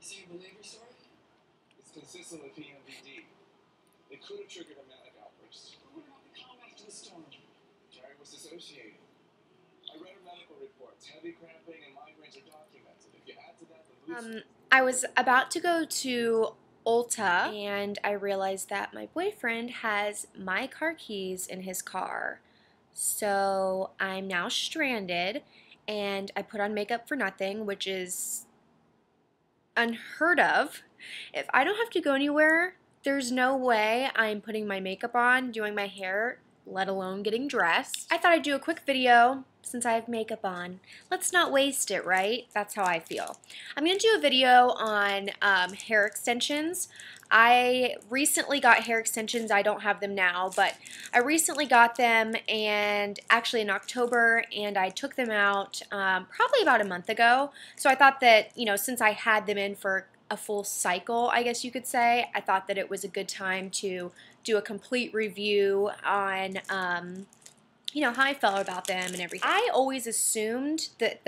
So you believe your story? It's consistent with PMDD. It could have triggered a manic outburst. Who would want to calm after the storm? Jerry was dissociating. I read her medical reports. Heavy cramping and migraines are documented. If you add to that the mood... I was about to go to Ulta and I realized that my boyfriend has my car keys in his car. So I'm now stranded and I put on makeup for nothing, which is unheard of. If I don't have to go anywhere, there's no way I'm putting my makeup on, doing my hair, let alone getting dressed. I thought I'd do a quick video since I have makeup on. Let's not waste it, right? That's how I feel. I'm going to do a video on hair extensions. I recently got hair extensions. I don't have them now, but I recently got them, and actually in October, and I took them out probably about a month ago. So I thought that, you know, since I had them in for a full cycle, I guess you could say, I thought that it was a good time to do a complete review on you know, how I felt about them and everything. I always assumed that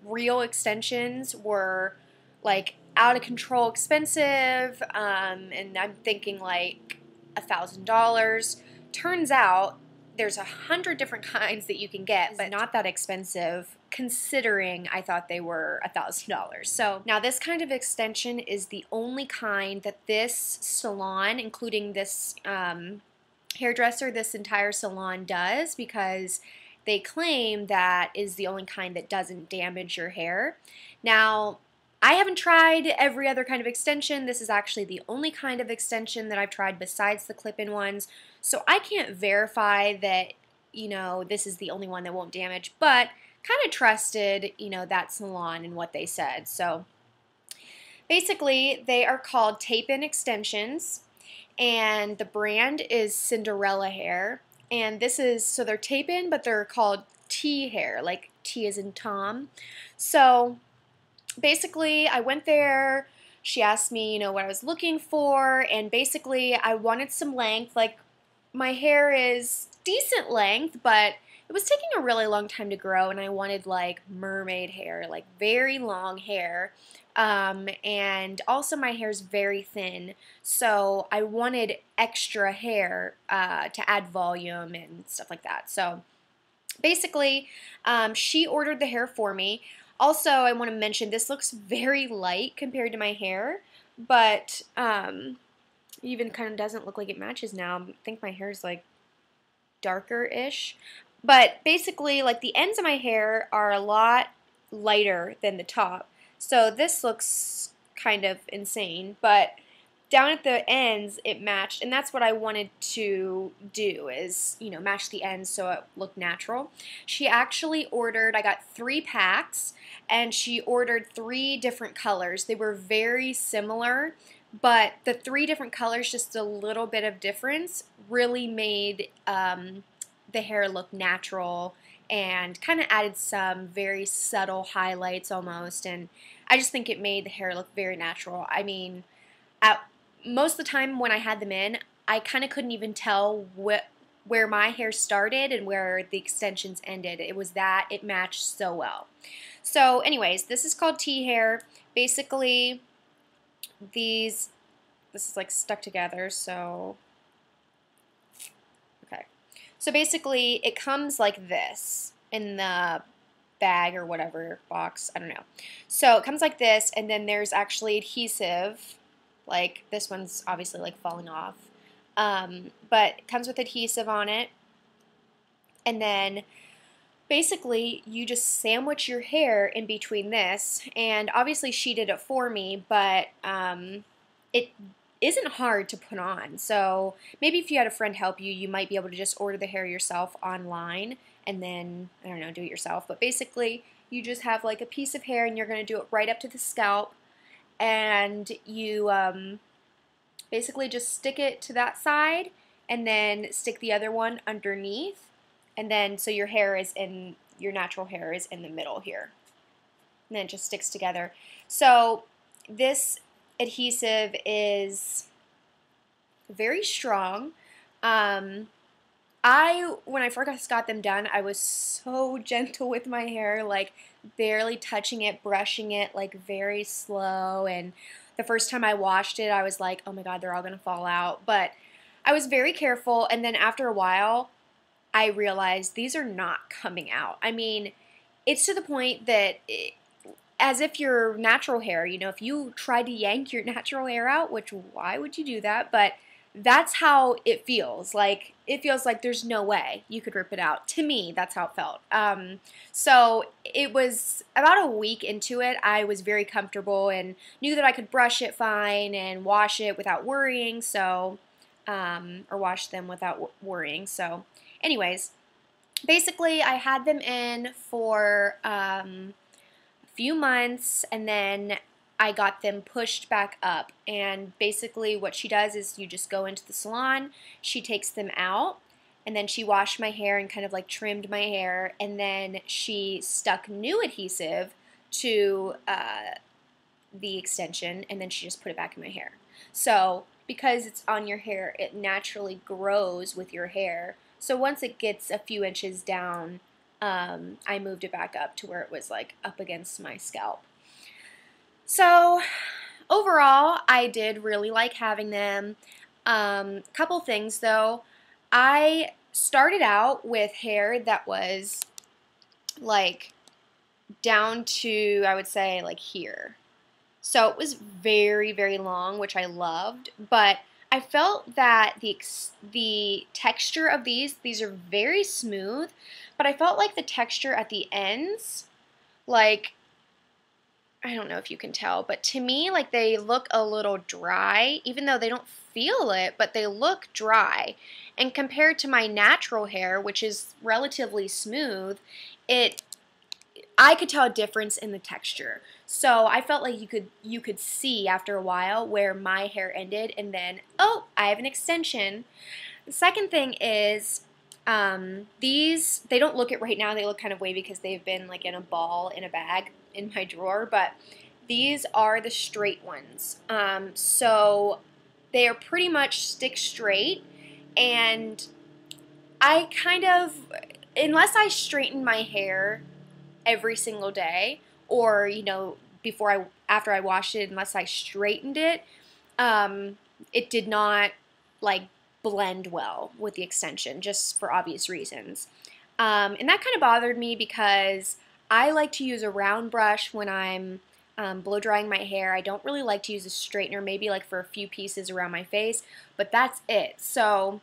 real extensions were like out of control expensive, and I'm thinking like $1,000. Turns out there's 100 different kinds that you can get, but not that expensive considering I thought they were $1,000. So now this kind of extension is the only kind that this salon, including this hairdresser, this entire salon does, because they claim that is the only kind that doesn't damage your hair. Now, I haven't tried every other kind of extension. This is actually the only kind of extension that I've tried besides the clip-in ones. So I can't verify that, you know, this is the only one that won't damage, but kind of trusted, you know, that salon and what they said. So basically, they are called tape-in extensions, and the brand is Cinderella hair. And this is, so they're tape-in, but they're called T hair, like T as in Tom. So basically, I went there, she asked me, you know, what I was looking for, and basically I wanted some length. Like, my hair is decent length, but it was taking a really long time to grow, and I wanted like mermaid hair, like very long hair. And also my hair is very thin, so I wanted extra hair to add volume and stuff like that. So basically, she ordered the hair for me. Also, I want to mention this looks very light compared to my hair, but even kind of doesn't look like it matches now. I think my hair is like darker-ish. But basically, like, the ends of my hair are a lot lighter than the top. So this looks kind of insane, but down at the ends it matched, and that's what I wanted to do, is, you know, match the ends so it looked natural. She actually ordered, I got 3 packs, and she ordered 3 different colors. They were very similar, but the 3 different colors, just a little bit of difference, really made the hair look natural and kind of added some very subtle highlights almost, and I just think it made the hair look very natural. I mean, most of the time when I had them in, I kind of couldn't even tell where my hair started and where the extensions ended. It was that it matched so well. So anyways, this is called T hair. Basically, this is like stuck together, so okay. So basically, it comes like this in the bag or whatever, box, I don't know. So it comes like this, and then there's actually adhesive, like this one's obviously like falling off, but it comes with adhesive on it, and then basically you just sandwich your hair in between this, and obviously she did it for me, but it isn't hard to put on. So maybe if you had a friend help you, you might be able to just order the hair yourself online and then, I don't know, do it yourself. But basically, you just have like a piece of hair and you're going to do it right up to the scalp, and you basically just stick it to that side and then stick the other one underneath, and then so your hair is in, your natural hair is in the middle here, and then it just sticks together. So this adhesive is very strong. When I first got them done, I was so gentle with my hair, like barely touching it, brushing it, like very slow. And the first time I washed it, I was like, oh my God, they're all going to fall out. But I was very careful. And then after a while, I realized these are not coming out. I mean, it's to the point that as if your natural hair, you know, if you tried to yank your natural hair out, which why would you do that? But that's how it feels. Like, it feels like there's no way you could rip it out. To me, that's how it felt. So it was about a week into it, I was very comfortable and knew that I could brush it fine and wash it without worrying. So, or wash them without worrying. So, anyways, basically, I had them in for few months, and then I got them pushed back up. And basically what she does is you just go into the salon, she takes them out, and then she washed my hair and kind of like trimmed my hair, and then she stuck new adhesive to the extension, and then she just put it back in my hair. So because it's on your hair, it naturally grows with your hair. So once it gets a few inches down, I moved it back up to where it was like up against my scalp. So overall, I did really like having them. Couple things though. I started out with hair that was like down to, I would say, like here. So it was very, very long, which I loved, but I felt that the texture of these are very smooth, but I felt like the texture at the ends, like, I don't know if you can tell, but to me, like, they look a little dry, even though they don't feel it, but they look dry. And compared to my natural hair, which is relatively smooth, I could tell a difference in the texture. So I felt like you could see after a while where my hair ended, and then, oh, I have an extension. The second thing is they don't look it right now. They look kind of wavy because they've been like in a ball in a bag in my drawer, but these are the straight ones. So they are pretty much stick straight, and I kind of, unless I straighten my hair every single day, or you know, after I washed it, unless I straightened it, it did not like blend well with the extension, just for obvious reasons. And that kind of bothered me because I like to use a round brush when I'm blow drying my hair. I don't really like to use a straightener, maybe like for a few pieces around my face, but that's it. So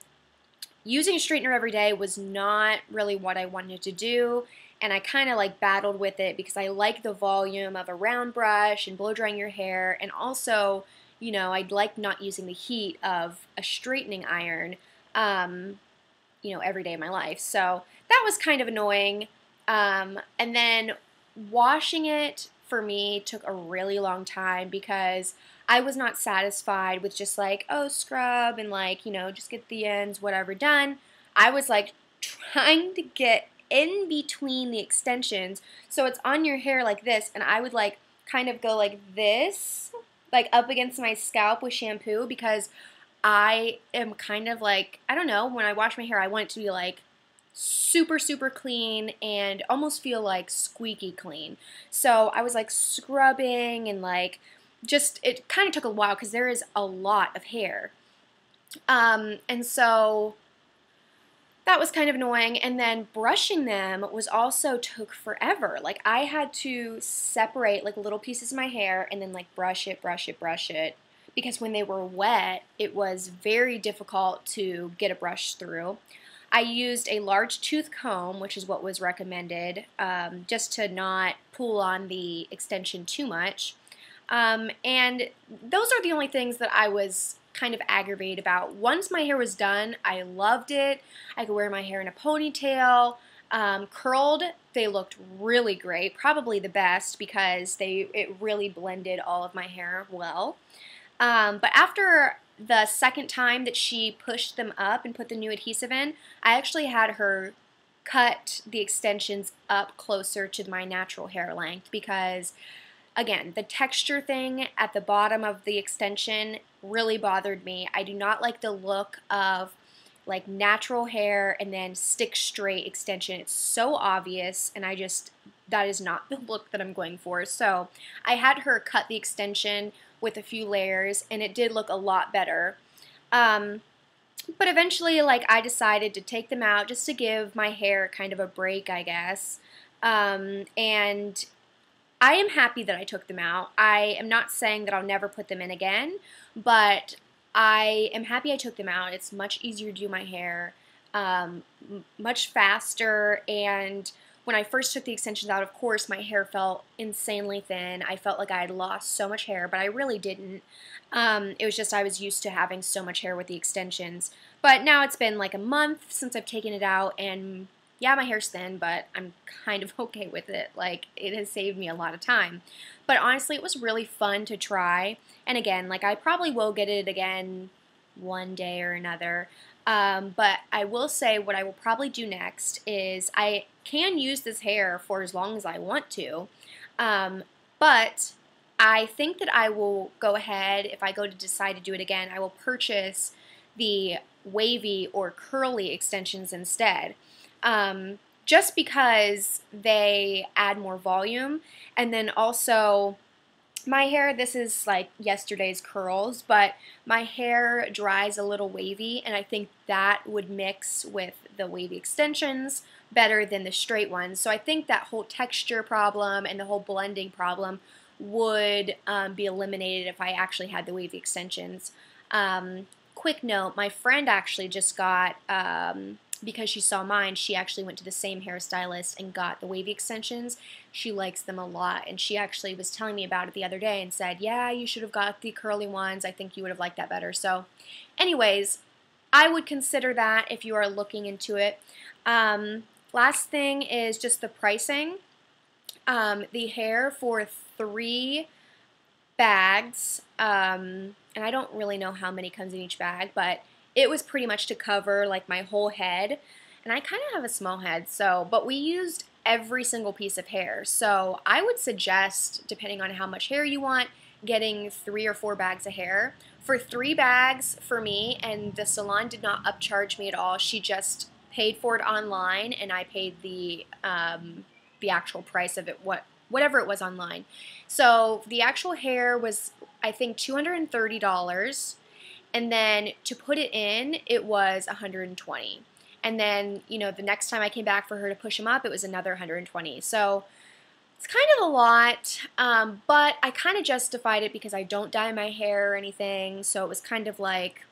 using a straightener every day was not really what I wanted to do, and I kind of like battled with it because I like the volume of a round brush and blow drying your hair, and also, you know, I'd like not using the heat of a straightening iron, you know, every day of my life. So that was kind of annoying. And then washing it for me took a really long time because I was not satisfied with just like, oh, scrub and like, you know, just get the ends, whatever, done. I was like trying to get in between the extensions so it's on your hair like this, and I would like kind of go like this, like up against my scalp with shampoo, because I am kind of like, I don't know, when I wash my hair I want it to be like super, super clean and almost feel like squeaky clean. So I was like scrubbing and like just, it kind of took a while because there is a lot of hair. And so that was kind of annoying. And then brushing them was also took forever. Like I had to separate like little pieces of my hair and then like brush it, because when they were wet, it was very difficult to get a brush through. I used a large tooth comb, which is what was recommended, just to not pull on the extension too much. And those are the only things that I was kind of aggravated about. Once my hair was done, I loved it. I could wear my hair in a ponytail. Curled, they looked really great, probably the best because it really blended all of my hair well. But after the second time that she pushed them up and put the new adhesive in, I actually had her cut the extensions up closer to my natural hair length because, again, the texture thing at the bottom of the extension really bothered me. I do not like the look of like natural hair and then stick straight extension. It's so obvious, and that is not the look that I'm going for. So I had her cut the extension with a few layers, and it did look a lot better. But eventually, like, I decided to take them out just to give my hair kind of a break, I guess. And I am happy that I took them out. I am not saying that I'll never put them in again, but I am happy I took them out. It's much easier to do my hair, much faster, and when I first took the extensions out, of course, my hair felt insanely thin. I felt like I had lost so much hair, but I really didn't. It was just I was used to having so much hair with the extensions. But now it's been like a month since I've taken it out, and yeah, my hair's thin, but I'm kind of okay with it. Like, it has saved me a lot of time. But honestly, it was really fun to try. And again, like, I probably will get it again one day or another. But I will say what I will probably do next is I can use this hair for as long as I want to. But I think that I will go ahead, if I go to decide to do it again, I will purchase the wavy or curly extensions instead. Just because they add more volume, and then also my hair, this is like yesterday's curls, but my hair dries a little wavy, and I think that would mix with the wavy extensions better than the straight ones. So I think that whole texture problem and the whole blending problem would be eliminated if I actually had the wavy extensions. Quick note, my friend actually just got, because she saw mine, she actually went to the same hairstylist and got the wavy extensions. She likes them a lot, and she actually was telling me about it the other day and said, yeah, you should have got the curly ones. I think you would have liked that better. So anyways, I would consider that if you are looking into it. Last thing is just the pricing. The hair for 3 bags, and I don't really know how many comes in each bag, but it was pretty much to cover like my whole head, and I kind of have a small head, so, but we used every single piece of hair, so I would suggest, depending on how much hair you want, getting 3 or 4 bags of hair. For 3 bags for me, and the salon did not upcharge me at all, she just paid for it online, and I paid the actual price of it, whatever it was online. So the actual hair was, I think, $230. And then to put it in, it was $120. And then, you know, the next time I came back for her to push them up, it was another $120. So it's kind of a lot, but I kind of justified it because I don't dye my hair or anything. So it was kind of like,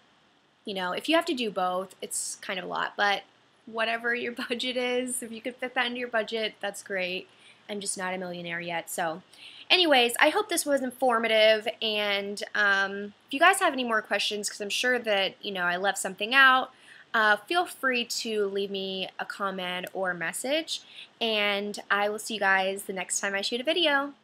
you know, if you have to do both, it's kind of a lot. But whatever your budget is, if you could fit that into your budget, that's great. I'm just not a millionaire yet. So anyways, I hope this was informative, and if you guys have any more questions, because I'm sure that, you know, I left something out, feel free to leave me a comment or a message, and I will see you guys the next time I shoot a video.